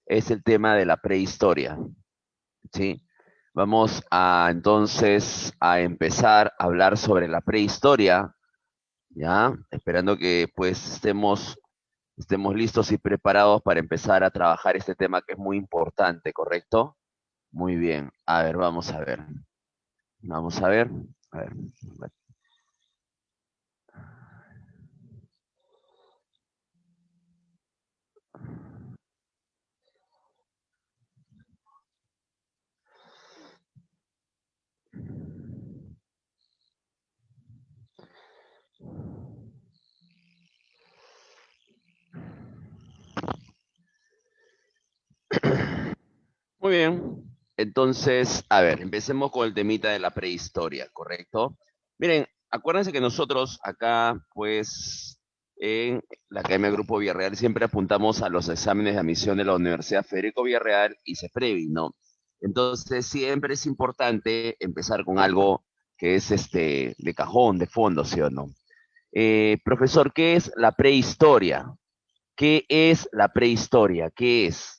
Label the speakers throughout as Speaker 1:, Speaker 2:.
Speaker 1: es el tema de la prehistoria, ¿sí? Vamos a entonces a empezar a hablar sobre la prehistoria, ¿ya? Esperando que pues estemos listos y preparados para empezar a trabajar este tema que es muy importante, ¿correcto? Muy bien. A ver, vamos a ver. Vamos a ver. A ver. Muy bien. Entonces, a ver, empecemos con el temita de la prehistoria, ¿correcto? Miren, acuérdense que nosotros acá, pues, en la Academia Grupo Villarreal siempre apuntamos a los exámenes de admisión de la Universidad Federico Villarreal y CEPREVI, ¿no? Entonces, siempre es importante empezar con algo que es de cajón, de fondo, ¿sí o no? Profesor, ¿qué es la prehistoria? ¿Qué es la prehistoria? ¿Qué es?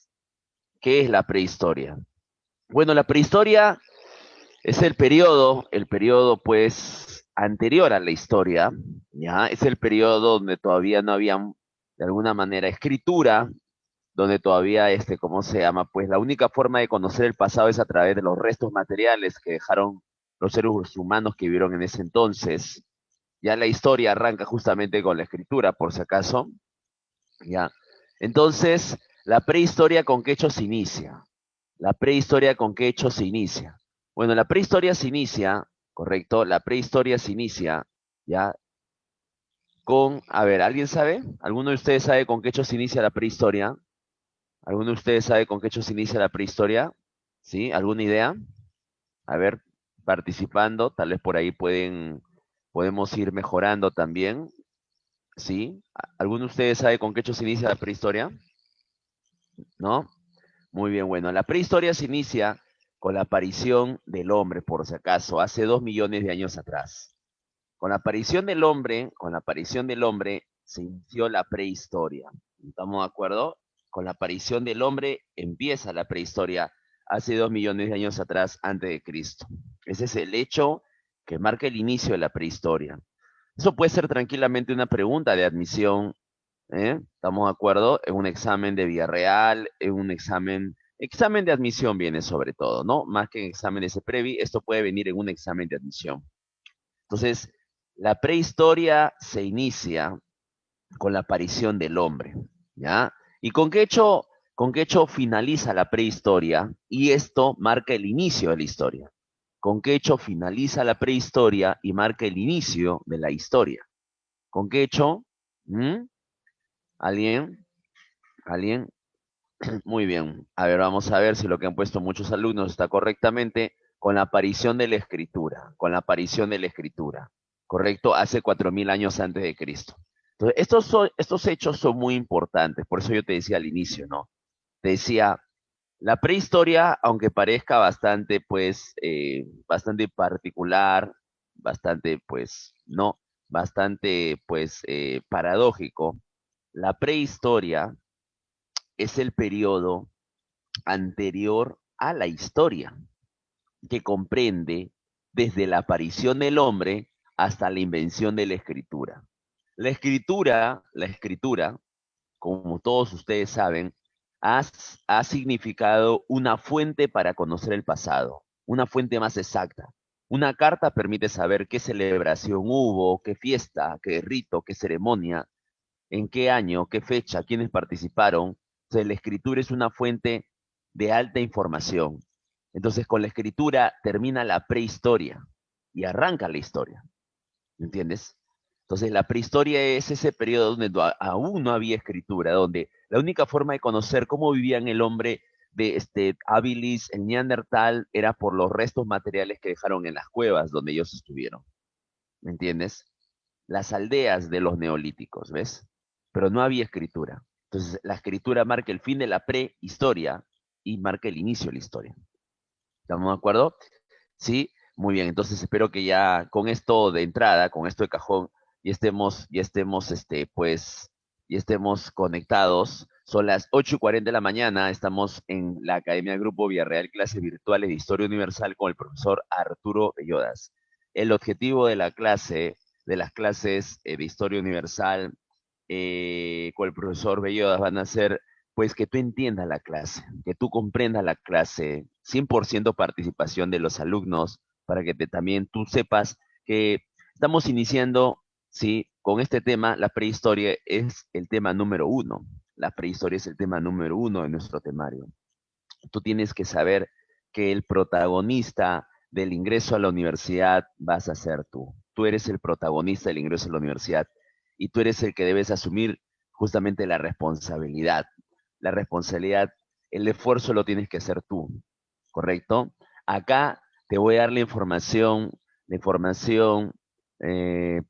Speaker 1: ¿Qué es la prehistoria? Bueno, la prehistoria es el periodo pues anterior a la historia, ¿ya? Es el periodo donde todavía no había de alguna manera escritura, donde todavía ¿cómo se llama? Pues la única forma de conocer el pasado es a través de los restos materiales que dejaron los seres humanos que vivieron en ese entonces. Ya la historia arranca justamente con la escritura, por si acaso, ¿ya? Entonces, la prehistoria, ¿con qué hechos se inicia? La prehistoria, ¿con qué hechos se inicia? Bueno, la prehistoria se inicia, correcto, la prehistoria se inicia, ¿ya? Con, a ver, ¿alguien sabe? ¿Alguno de ustedes sabe con qué hechos se inicia la prehistoria? ¿Alguno de ustedes sabe con qué hechos se inicia la prehistoria? ¿Sí? ¿Alguna idea? A ver, participando, tal vez por ahí podemos ir mejorando también, ¿sí? ¿Alguno de ustedes sabe con qué hechos se inicia la prehistoria? ¿No? Muy bien, bueno, la prehistoria se inicia con la aparición del hombre, por si acaso, hace 2 millones de años atrás. Con la aparición del hombre se inició la prehistoria. ¿Estamos de acuerdo? Con la aparición del hombre empieza la prehistoria hace 2 millones de años atrás, antes de Cristo. Ese es el hecho que marca el inicio de la prehistoria. Eso puede ser tranquilamente una pregunta de admisión, ¿eh? ¿Estamos de acuerdo? En un examen de vía real, en un examen de admisión viene sobre todo, ¿no? Más que en exámenes de previ, esto puede venir en un examen de admisión. Entonces, la prehistoria se inicia con la aparición del hombre, ¿ya? ¿Y con qué hecho finaliza la prehistoria? Y esto marca el inicio de la historia. ¿Con qué hecho finaliza la prehistoria y marca el inicio de la historia? ¿Con qué hecho? ¿Mm? ¿Alguien? ¿Alguien? Muy bien. A ver, vamos a ver si lo que han puesto muchos alumnos está correctamente con la aparición de la escritura, con la aparición de la escritura, ¿correcto? Hace 4000 años antes de Cristo. Entonces, estos hechos son muy importantes, por eso yo te decía al inicio, ¿no? Te decía, la prehistoria, aunque parezca bastante, pues, bastante particular, bastante, pues, no, bastante, pues, paradójico, la prehistoria es el periodo anterior a la historia, que comprende desde la aparición del hombre hasta la invención de la escritura. La escritura, como todos ustedes saben, ha, ha significado una fuente para conocer el pasado, una fuente más exacta. Una carta permite saber qué celebración hubo, qué fiesta, qué rito, qué ceremonia, en qué año, qué fecha, quiénes participaron. Entonces, la escritura es una fuente de alta información. Entonces, con la escritura termina la prehistoria y arranca la historia, ¿entiendes? Entonces, la prehistoria es ese periodo donde aún no había escritura, donde la única forma de conocer cómo vivían el hombre de habilis, el Neandertal, era por los restos materiales que dejaron en las cuevas donde ellos estuvieron, ¿me entiendes? Las aldeas de los neolíticos, ¿ves? Pero no había escritura. Entonces, la escritura marca el fin de la prehistoria y marca el inicio de la historia. ¿Estamos de acuerdo? Sí, muy bien. Entonces, espero que ya con esto de entrada, con esto de cajón, ya estemos, pues, y estemos conectados Son las 8:40 de la mañana, estamos en la Academia Grupo Villarreal, clases virtuales de Historia Universal con el profesor Arturo Bellodas. El objetivo de la clase, de las clases de Historia Universal con el profesor Bellodas van a ser, pues, que tú entiendas la clase, que tú comprendas la clase, 100% participación de los alumnos, para que también tú sepas que estamos iniciando, sí, con este tema. La prehistoria es el tema número uno. La prehistoria es el tema número uno de nuestro temario. Tú tienes que saber que el protagonista del ingreso a la universidad vas a ser tú. Tú eres el protagonista del ingreso a la universidad y tú eres el que debes asumir justamente la responsabilidad. La responsabilidad, el esfuerzo lo tienes que hacer tú, ¿correcto? Acá te voy a dar la información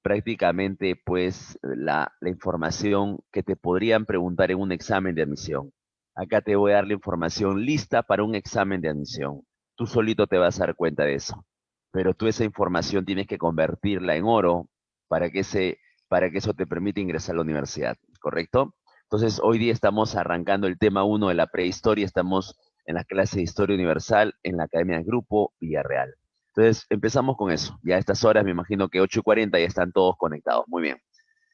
Speaker 1: prácticamente pues la información que te podrían preguntar en un examen de admisión. Acá te voy a dar la información lista para un examen de admisión. Tú solito te vas a dar cuenta de eso. Pero tú esa información tienes que convertirla en oro para que, para que eso te permita ingresar a la universidad, ¿correcto? Entonces, hoy día estamos arrancando el tema uno de la prehistoria, estamos en la clase de Historia Universal en la Academia de Grupo Villarreal. Entonces, empezamos con eso. Ya a estas horas, me imagino que 8:40 ya están todos conectados. Muy bien.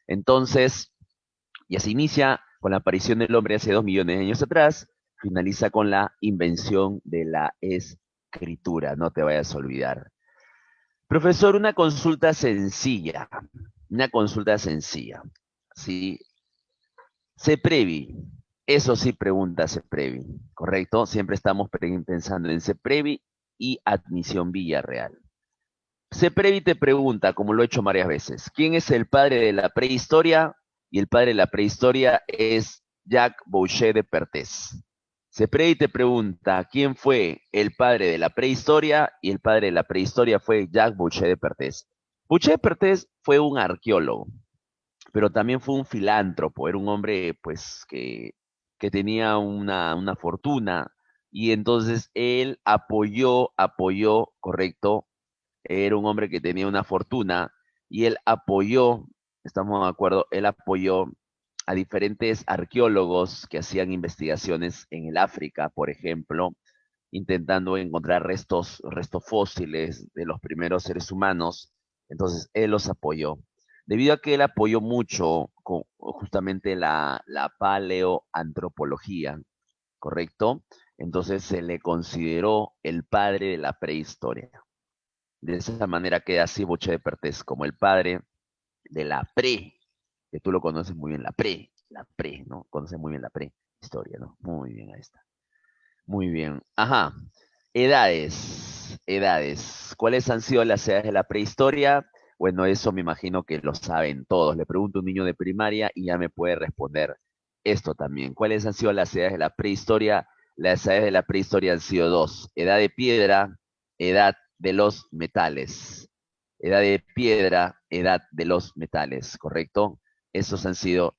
Speaker 1: Entonces, ya se inicia con la aparición del hombre hace 2 millones de años atrás, finaliza con la invención de la escritura, no te vayas a olvidar. Profesor, una consulta sencilla, ¿sí? CEPREVI, eso sí pregunta CEPREVI, ¿correcto? Siempre estamos pensando en CEPREVI y Admisión Villarreal. CEPREVI te pregunta, como lo he hecho varias veces, ¿quién es el padre de la prehistoria? Y el padre de la prehistoria es Jacques Boucher de Perthes. CEPREVI te pregunta, ¿quién fue el padre de la prehistoria? Y el padre de la prehistoria fue Jacques Boucher de Perthes. Boucher de Perthes fue un arqueólogo, pero también fue un filántropo, era un hombre pues que tenía una fortuna y entonces él apoyó, correcto, era un hombre que tenía una fortuna y él apoyó, estamos de acuerdo, él apoyó a diferentes arqueólogos que hacían investigaciones en el África, por ejemplo, intentando encontrar restos fósiles de los primeros seres humanos. Entonces, él los apoyó. Debido a que él apoyó mucho justamente la paleoantropología, ¿correcto? Entonces se le consideró el padre de la prehistoria. De esa manera queda así Boche de Pertés como el padre de la que tú lo conoces muy bien, ¿no? Conoces muy bien la prehistoria, ¿no? Muy bien, ahí está. Muy bien. Ajá. Edades. ¿Cuáles han sido las edades de la prehistoria? Bueno, eso me imagino que lo saben todos. Le pregunto a un niño de primaria y ya me puede responder esto también. ¿Cuáles han sido las edades de la prehistoria? Las edades de la prehistoria han sido dos. Edad de piedra, edad de los metales. Edad de piedra, edad de los metales, ¿correcto? Esos han sido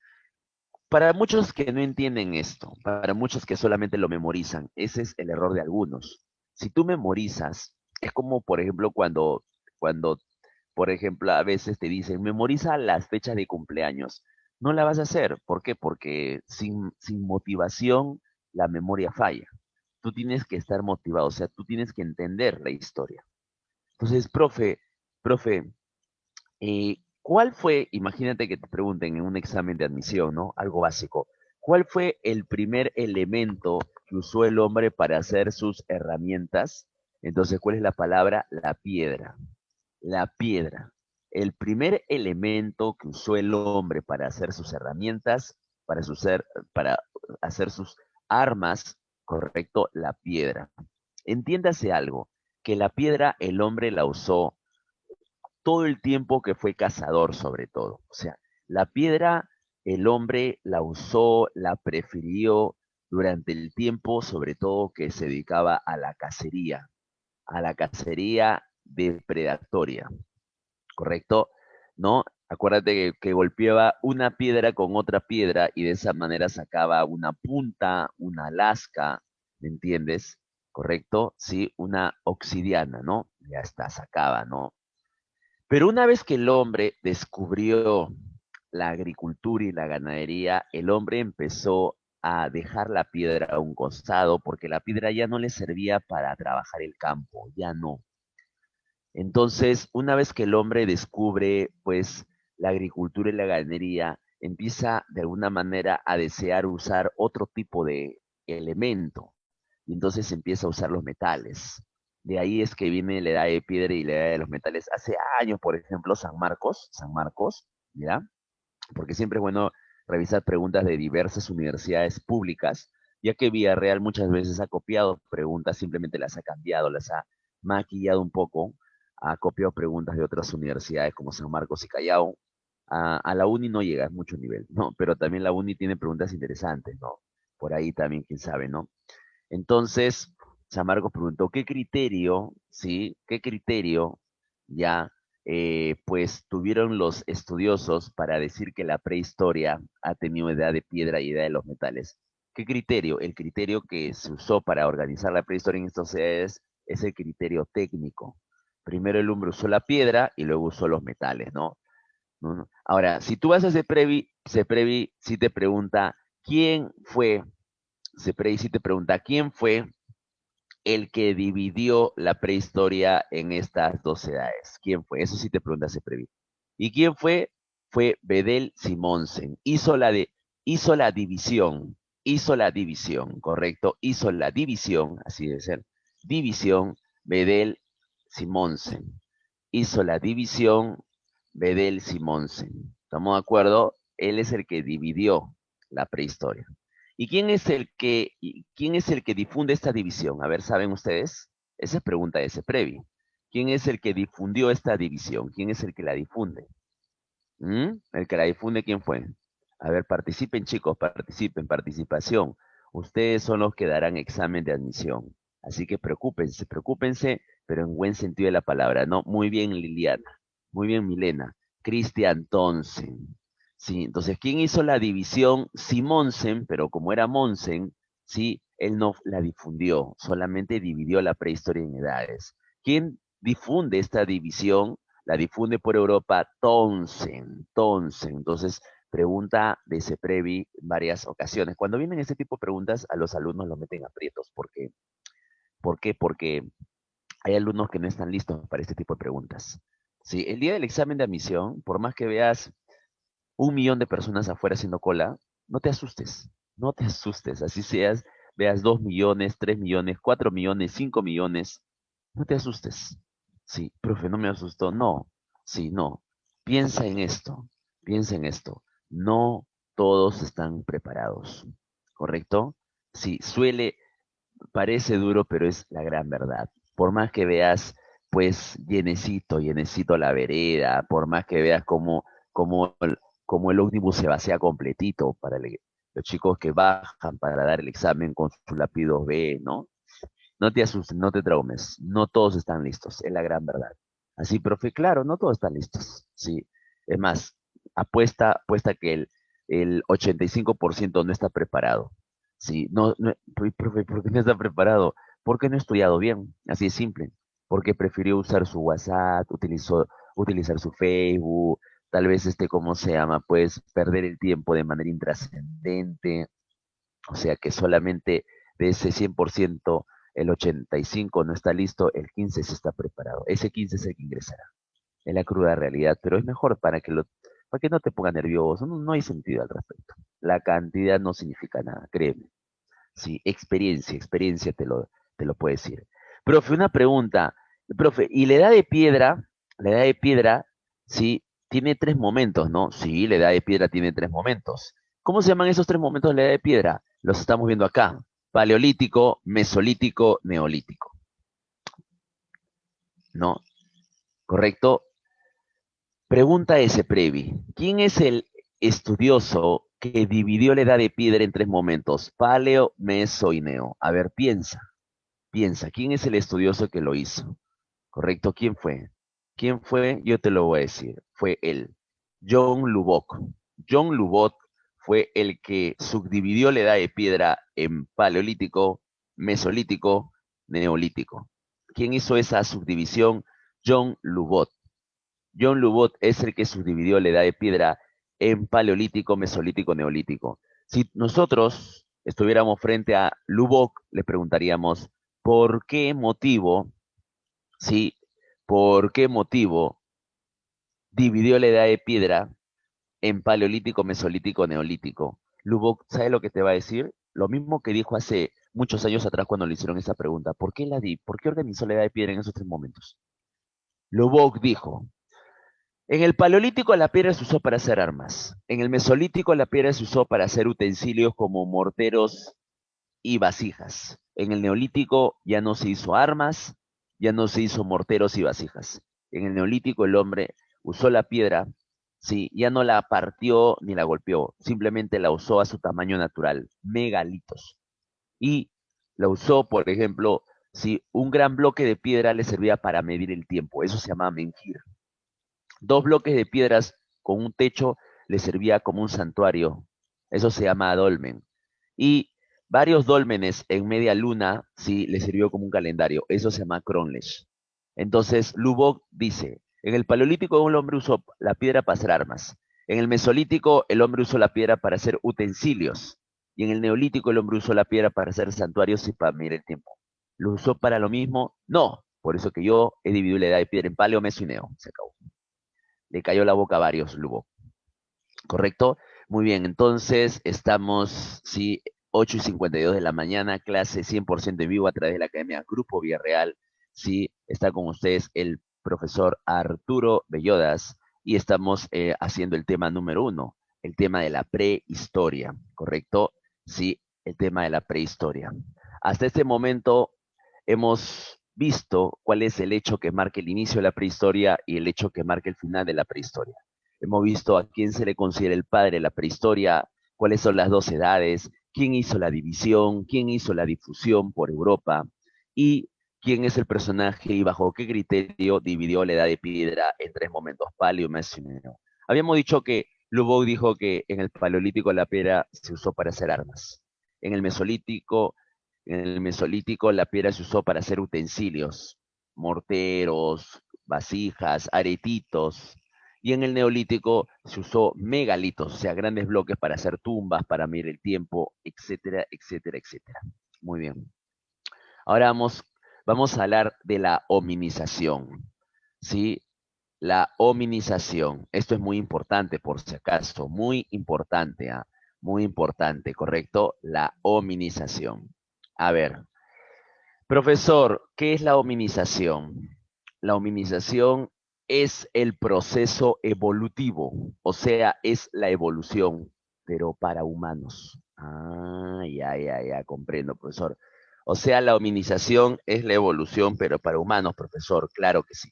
Speaker 1: para muchos que no entienden esto, para muchos que solamente lo memorizan, ese es el error de algunos. Si tú memorizas, es como, por ejemplo, cuando, por ejemplo, a veces te dicen, memoriza las fechas de cumpleaños. No la vas a hacer. ¿Por qué? Porque sin motivación la memoria falla. Tú tienes que estar motivado, o sea, tú tienes que entender la historia. Entonces, profe, ¿cuál fue, imagínate que te pregunten en un examen de admisión, ¿no? Algo básico. ¿Cuál fue el primer elemento que usó el hombre para hacer sus herramientas? Entonces, ¿cuál es la palabra? La piedra. La piedra. El primer elemento que usó el hombre para hacer sus herramientas, para hacer sus armas, correcto, la piedra. Entiéndase algo, que la piedra el hombre la usó todo el tiempo que fue cazador sobre todo. O sea, la piedra el hombre la usó, la prefirió durante el tiempo sobre todo que se dedicaba a la cacería depredatoria, ¿correcto? ¿No? Acuérdate que golpeaba una piedra con otra piedra y de esa manera sacaba una punta, una lasca, ¿me entiendes? ¿Correcto? Sí, una obsidiana, ¿no? Ya está, sacaba, ¿no? Pero una vez que el hombre descubrió la agricultura y la ganadería, el hombre empezó a dejar la piedra a un costado porque la piedra ya no le servía para trabajar el campo, ya no. Entonces, una vez que el hombre descubre, pues, la agricultura y la ganadería, empieza de alguna manera a desear usar otro tipo de elemento. Y entonces empieza a usar los metales. De ahí es que viene la edad de piedra y la edad de los metales. Hace años, por ejemplo, San Marcos, ¿ya? Porque siempre es bueno revisar preguntas de diversas universidades públicas, ya que Villarreal muchas veces ha copiado preguntas, simplemente las ha cambiado, las ha maquillado un poco, ha copiado preguntas de otras universidades como San Marcos y Callao. A la uni no llega a mucho nivel, ¿no? Pero también la uni tiene preguntas interesantes, ¿no? Por ahí también, quién sabe, ¿no? Entonces, San Marcos preguntó, ¿qué criterio, sí? ¿Qué criterio ya, pues, tuvieron los estudiosos para decir que la prehistoria ha tenido edad de piedra y edad de los metales? ¿Qué criterio? El criterio que se usó para organizar la prehistoria en estos edades es el criterio técnico. Primero el hombre usó la piedra y luego usó los metales, ¿no? ¿No? Ahora, si tú vas a Ceprevi si te pregunta, ¿quién fue? Ceprevi si te pregunta, ¿quién fue el que dividió la prehistoria en estas dos edades? ¿Quién fue? Eso sí te preguntas previo. ¿Y quién fue? Fue Bedel Simonsen. Hizo la división, ¿correcto? Hizo la división, así debe ser. División, Bedel Simonsen. Hizo la división, Bedel Simonsen. ¿Estamos de acuerdo? Él es el que dividió la prehistoria. ¿Y quién es el que difunde esta división? A ver, ¿saben ustedes? Esa es pregunta de ese previo. ¿Quién es el que difundió esta división? ¿Quién es el que la difunde? ¿El que la difunde quién fue? A ver, participen chicos, participen, participación. Ustedes son los que darán examen de admisión. Así que preocúpense, preocúpense, pero en buen sentido de la palabra, ¿no? Muy bien Liliana, muy bien Milena. Cristian Thompson. Sí, entonces, ¿quién hizo la división? Simonsen, pero como era Monsen, sí, él no la difundió, solamente dividió la prehistoria en edades. ¿Quién difunde esta división? La difunde por Europa Townsend, Townsend. Entonces, pregunta de Ceprevi en varias ocasiones. Cuando vienen este tipo de preguntas, a los alumnos los meten aprietos. ¿Por qué? Porque hay alumnos que no están listos para este tipo de preguntas. Sí, el día del examen de admisión, por más que veas 1 millón de personas afuera haciendo cola, no te asustes, no te asustes. Así seas, veas 2 millones, 3 millones, 4 millones, 5 millones, no te asustes. Sí, profe, no me asustó. No, sí, no. Piensa en esto, piensa en esto. No todos están preparados, ¿correcto? Sí, parece duro, pero es la gran verdad. Por más que veas, pues, llenecito, llenecito la vereda, por más que veas cómo, cómo el ómnibus se vacía completito para los chicos que bajan para dar el examen con su lápiz 2B, ¿no? No te asustes, no te traumes, no todos están listos, es la gran verdad. Así, profe, claro, no todos están listos, sí. Es más, apuesta que el 85% no está preparado. Sí, no, profe, ¿por qué no está preparado? Porque no ha estudiado bien, así es simple. Porque prefirió usar su WhatsApp, utilizar su Facebook, tal vez ¿cómo se llama? Pues perder el tiempo de manera intrascendente. O sea que solamente de ese 100%, el 85 no está listo, el 15 sí está preparado. Ese 15 es el que ingresará. Es la cruda realidad, pero es mejor para que no te ponga nervioso, no hay sentido al respecto. La cantidad no significa nada, créeme. Sí, experiencia te lo puede decir. Profe, una pregunta. Profe, ¿y la edad de piedra, sí, tiene 3 momentos, ¿no? Sí, la edad de piedra tiene 3 momentos. ¿Cómo se llaman esos 3 momentos de la edad de piedra? Los estamos viendo acá. Paleolítico, mesolítico, neolítico. ¿No? ¿Correcto? Pregunta ese, Previ. ¿Quién es el estudioso que dividió la edad de piedra en 3 momentos? Paleo, meso y neo. A ver, piensa. Piensa, ¿quién es el estudioso que lo hizo? ¿Correcto? ¿Quién fue? ¿Quién fue? Yo te lo voy a decir. Fue él. John Lubbock. John Lubbock fue el que subdividió la edad de piedra en paleolítico, mesolítico, neolítico. ¿Quién hizo esa subdivisión? John Lubbock. John Lubbock es el que subdividió la edad de piedra en paleolítico, mesolítico, neolítico. Si nosotros estuviéramos frente a Lubbock, le preguntaríamos, ¿por qué motivo, sí, por qué motivo dividió la edad de piedra en paleolítico, mesolítico, neolítico? Lubbock, ¿sabe lo que te va a decir? Lo mismo que dijo hace muchos años atrás cuando le hicieron esa pregunta. ¿Por qué organizó la edad de piedra en esos tres momentos? Lubbock dijo, en el paleolítico la piedra se usó para hacer armas. En el mesolítico la piedra se usó para hacer utensilios como morteros y vasijas. En el neolítico ya no se hizo armas, ya no se hizo morteros y vasijas. En el neolítico el hombre usó la piedra, sí, ya no la partió ni la golpeó, simplemente la usó a su tamaño natural, megalitos. Y la usó, por ejemplo, si un gran bloque de piedra le servía para medir el tiempo, eso se llama menjir. Dos bloques de piedras con un techo le servía como un santuario. Eso se llama dolmen. Y varios dólmenes en media luna, sí, le sirvió como un calendario. Eso se llama Cronlesh. Entonces, Lubbock dice, en el Paleolítico el hombre usó la piedra para hacer armas. En el Mesolítico el hombre usó la piedra para hacer utensilios. Y en el Neolítico el hombre usó la piedra para hacer santuarios y para medir el tiempo. ¿Lo usó para lo mismo? No. Por eso que yo he dividido la edad de piedra en paleo, meso y neo. Se acabó. Le cayó la boca a varios, Lugo. ¿Correcto? Muy bien, entonces estamos, sí, 8:52 de la mañana, clase 100% en vivo a través de la Academia Grupo Villarreal. Sí, está con ustedes el profesor Arturo Bellodas y estamos haciendo el tema número 1, el tema de la prehistoria, ¿correcto? Sí, el tema de la prehistoria. Hasta este momento hemos visto cuál es el hecho que marca el inicio de la prehistoria y el hecho que marca el final de la prehistoria. Hemos visto a quién se le considera el padre de la prehistoria, cuáles son las dos edades, quién hizo la división, quién hizo la difusión por Europa y quién es el personaje y bajo qué criterio dividió la edad de piedra en tres momentos, paleo, meso y neo. Habíamos dicho que Lubbock dijo que en el paleolítico la piedra se usó para hacer armas. En el mesolítico la piedra se usó para hacer utensilios, morteros, vasijas, aretitos. Y en el neolítico se usó megalitos, o sea, grandes bloques para hacer tumbas, para medir el tiempo, etcétera, etcétera, etcétera. Muy bien. Ahora vamos a hablar de la hominización. ¿Sí? La hominización. Esto es muy importante, por si acaso. Muy importante, ¿ah? Muy importante, ¿correcto? La hominización. A ver, profesor, ¿qué es la hominización? La hominización es el proceso evolutivo, o sea, es la evolución, pero para humanos. Ah, ya, comprendo, profesor. O sea, la hominización es la evolución, pero para humanos, profesor, claro que sí.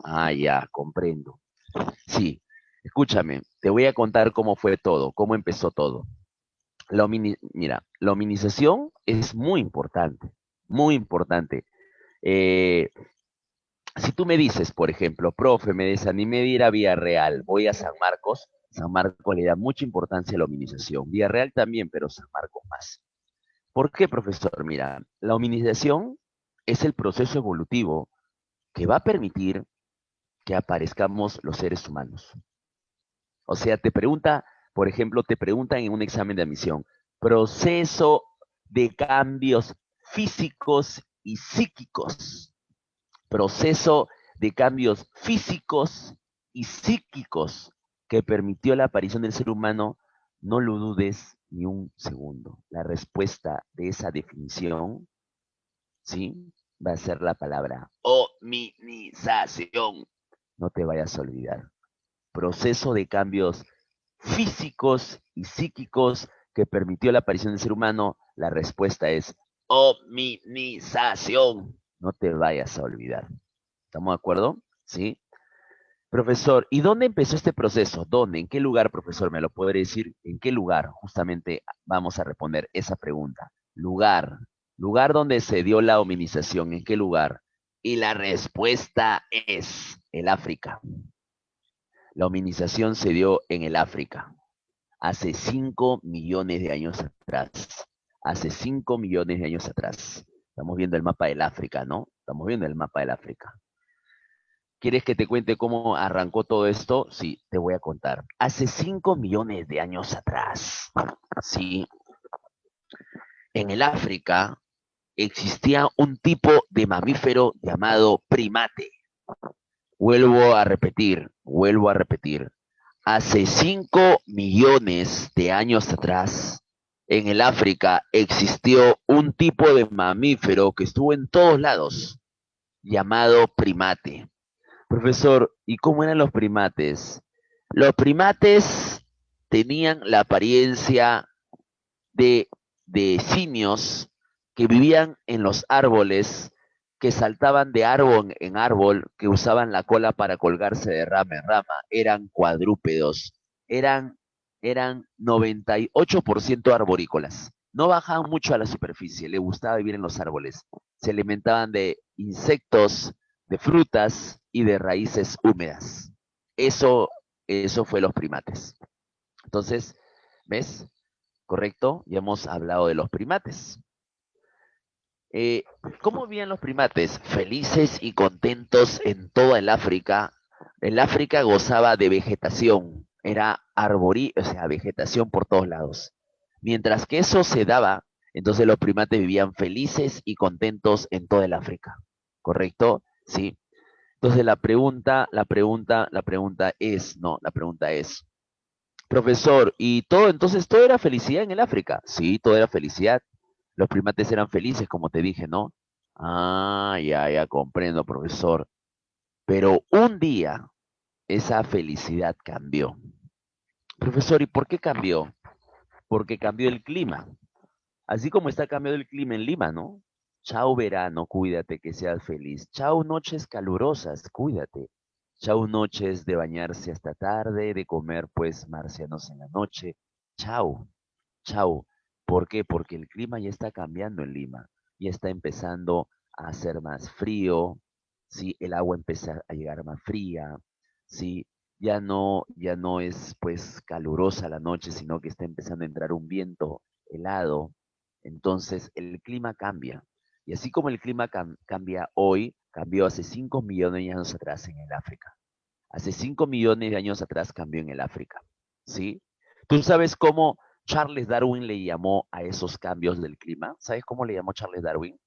Speaker 1: Ah, ya, comprendo. Sí, escúchame, te voy a contar cómo fue todo, cómo empezó todo. Mira, la hominización es muy importante, muy importante. Eh, si tú me dices, por ejemplo, profe, me desanimé de ir a Villarreal, voy a San Marcos le da mucha importancia a la hominización. Villarreal también, pero San Marcos más. ¿Por qué, profesor? Mira, la hominización es el proceso evolutivo que va a permitir que aparezcamos los seres humanos. O sea, por ejemplo, te preguntan en un examen de admisión, proceso de cambios físicos y psíquicos. Proceso de cambios físicos y psíquicos que permitió la aparición del ser humano, no lo dudes ni un segundo. La respuesta de esa definición, ¿sí? Va a ser la palabra hominización. No te vayas a olvidar. Proceso de cambios físicos y psíquicos que permitió la aparición del ser humano, la respuesta es hominización. No te vayas a olvidar. ¿Estamos de acuerdo? ¿Sí? Profesor, ¿y dónde empezó este proceso? ¿Dónde? ¿En qué lugar, profesor? ¿Me lo puede decir? ¿En qué lugar? Justamente vamos a responder esa pregunta. Lugar. Lugar donde se dio la hominización. ¿En qué lugar? Y la respuesta es el África. La hominización se dio en el África hace 5 millones de años atrás. Hace 5 millones de años atrás. Estamos viendo el mapa del África, ¿no? Estamos viendo el mapa del África. ¿Quieres que te cuente cómo arrancó todo esto? Sí, te voy a contar. Hace 5 millones de años atrás, sí, En el África existía un tipo de mamífero llamado primate. Vuelvo a repetir. Hace 5 millones de años atrás, en el África existió un tipo de mamífero que estuvo en todos lados, llamado primate. Profesor, ¿y cómo eran los primates? Los primates tenían la apariencia de, de simios que vivían en los árboles, que saltaban de árbol en árbol, que usaban la cola para colgarse de rama en rama, eran cuadrúpedos, eran, eran 98% arborícolas. No bajaban mucho a la superficie, les gustaba vivir en los árboles. Se alimentaban de insectos, de frutas y de raíces húmedas. Eso, eso fue los primates. Entonces, ¿ves? ¿Correcto? Ya hemos hablado de los primates. Eh, ¿Cómo vivían los primates? Felices y contentos en toda el África. El África gozaba de vegetación, era o sea, vegetación por todos lados. Mientras que eso se daba, entonces los primates vivían felices y contentos en toda el África. ¿Correcto? Sí. Entonces la pregunta es, profesor, ¿y todo, entonces todo era felicidad en el África? Sí, todo era felicidad. Los primates eran felices, como te dije, ¿no? Ah, ya comprendo, profesor. Pero un día esa felicidad cambió. Profesor, ¿y por qué cambió? Porque cambió el clima. Así como está cambiando el clima en Lima, ¿no? Chao verano, cuídate que seas feliz. Chao noches calurosas, cuídate. Chao noches de bañarse hasta tarde, de comer pues marcianos en la noche. Chao, chao. ¿Por qué? Porque el clima ya está cambiando en Lima. Ya está empezando a hacer más frío, ¿sí? El agua empieza a llegar más fría, ¿sí? Ya no es pues calurosa la noche, sino que está empezando a entrar un viento helado. Entonces el clima cambia. Y así como el clima cambia hoy, cambió hace 5 millones de años atrás en el África. Hace 5 millones de años atrás cambió en el África. ¿Sí? ¿Tú sabes cómo Charles Darwin le llamó a esos cambios del clima? ¿Sabes cómo le llamó Charles Darwin?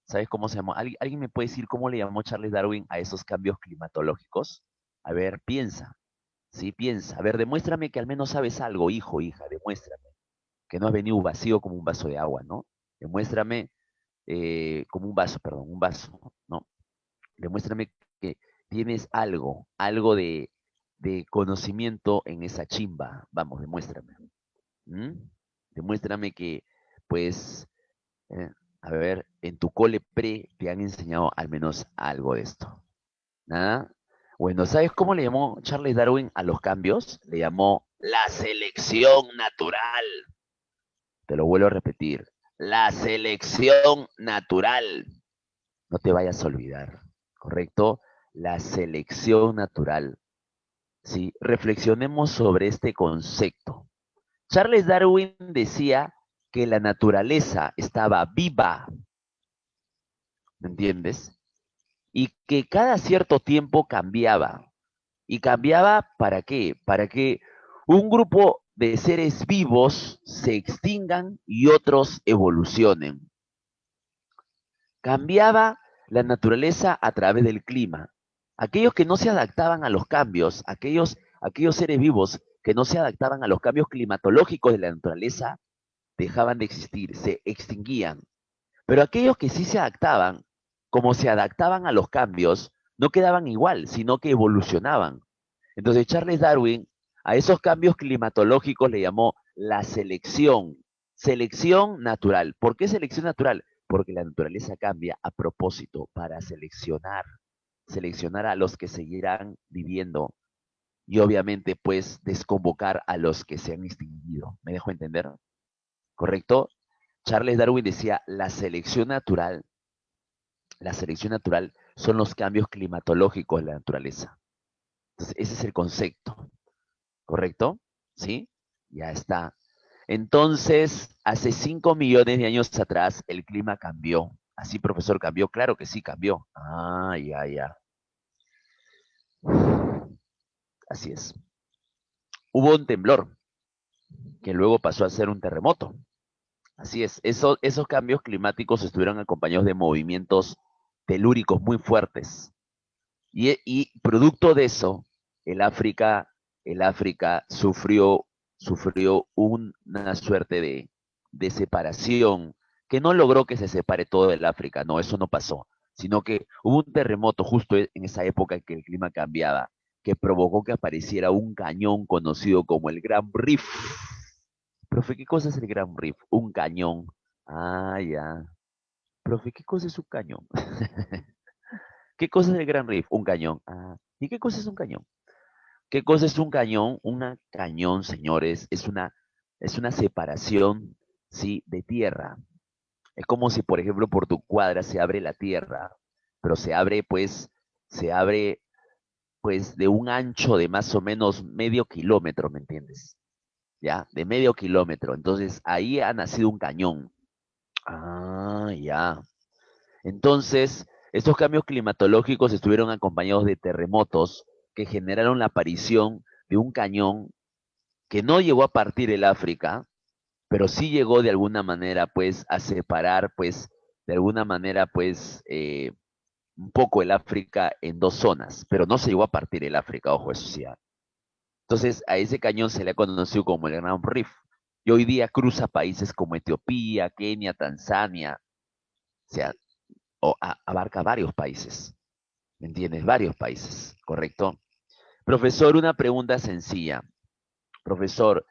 Speaker 1: ¿Sabes cómo se llamó? ¿Alguien me puede decir cómo le llamó Charles Darwin a esos cambios climatológicos? A ver, piensa. Sí, piensa. A ver, demuéstrame que al menos sabes algo, hijo, hija, demuéstrame. Que no has venido vacío como un vaso de agua, ¿no? Demuéstrame como un vaso, perdón, un vaso, ¿no? Demuéstrame que tienes algo de conocimiento en esa chimba. Vamos, demuéstrame. ¿Mm? Demuéstrame que, pues, eh, a ver, en tu cole pre te han enseñado al menos algo de esto. ¿Nada? Bueno, ¿sabes cómo le llamó Charles Darwin a los cambios? Le llamó la selección natural. Te lo vuelvo a repetir. La selección natural. No te vayas a olvidar, ¿correcto? La selección natural. ¿Sí? Reflexionemos sobre este concepto. Charles Darwin decía que la naturaleza estaba viva, ¿me entiendes? Y que cada cierto tiempo cambiaba. ¿Y cambiaba para qué? Para que un grupo de seres vivos se extingan y otros evolucionen. Cambiaba la naturaleza a través del clima. Aquellos que no se adaptaban a los cambios, aquellos seres vivos que no se adaptaban a los cambios climatológicos de la naturaleza, dejaban de existir, se extinguían. Pero aquellos que sí se adaptaban, como se adaptaban a los cambios, no quedaban igual, sino que evolucionaban. Entonces Charles Darwin a esos cambios climatológicos le llamó la selección natural. ¿Por qué selección natural? Porque la naturaleza cambia a propósito para seleccionar a los que seguirán viviendo y obviamente pues desconvocar a los que se han extinguido. ¿Me dejo entender? ¿Correcto? Charles Darwin decía, la selección natural son los cambios climatológicos de la naturaleza. Entonces, ese es el concepto, ¿correcto? ¿Sí? Ya está. Entonces, hace 5 millones de años atrás, el clima cambió. Así, profesor, cambió. Claro que sí, cambió. Ah, ya. Así es. Hubo un temblor que luego pasó a ser un terremoto. Así es, esos cambios climáticos estuvieron acompañados de movimientos telúricos muy fuertes. Y producto de eso, el África, el África sufrió una suerte de separación que no logró que se separe todo el África, no, eso no pasó, sino que hubo un terremoto justo en esa época en que el clima cambiaba, que provocó que apareciera un cañón conocido como el Gran Reef. Profe, ¿qué cosa es el Gran Reef? Un cañón. Ah, ya. Profe, ¿qué cosa es un cañón? ¿Qué cosa es el Gran Reef? Un cañón. Ah, ¿y qué cosa es un cañón? ¿Qué cosa es un cañón? Un cañón, señores, es una separación, ¿sí? De tierra. Es como si, por ejemplo, por tu cuadra se abre la tierra, pero se abre, pues, de un ancho de más o menos medio kilómetro, ¿me entiendes? ¿Ya? De medio kilómetro. Entonces, ahí ha nacido un cañón. Ah, ya. Entonces, estos cambios climatológicos estuvieron acompañados de terremotos que generaron la aparición de un cañón que no llegó a partir el África, pero sí llegó de alguna manera, pues, a separar, pues, de alguna manera, pues, un poco el África en dos zonas, pero no se llegó a partir el África, ojo, eso sí. Entonces, a ese cañón se le ha conocido como el Gran Reef, y hoy día cruza países como Etiopía, Kenia, Tanzania, o sea, abarca varios países. ¿Me entiendes? Varios países, ¿correcto? Profesor, una pregunta sencilla. Profesor,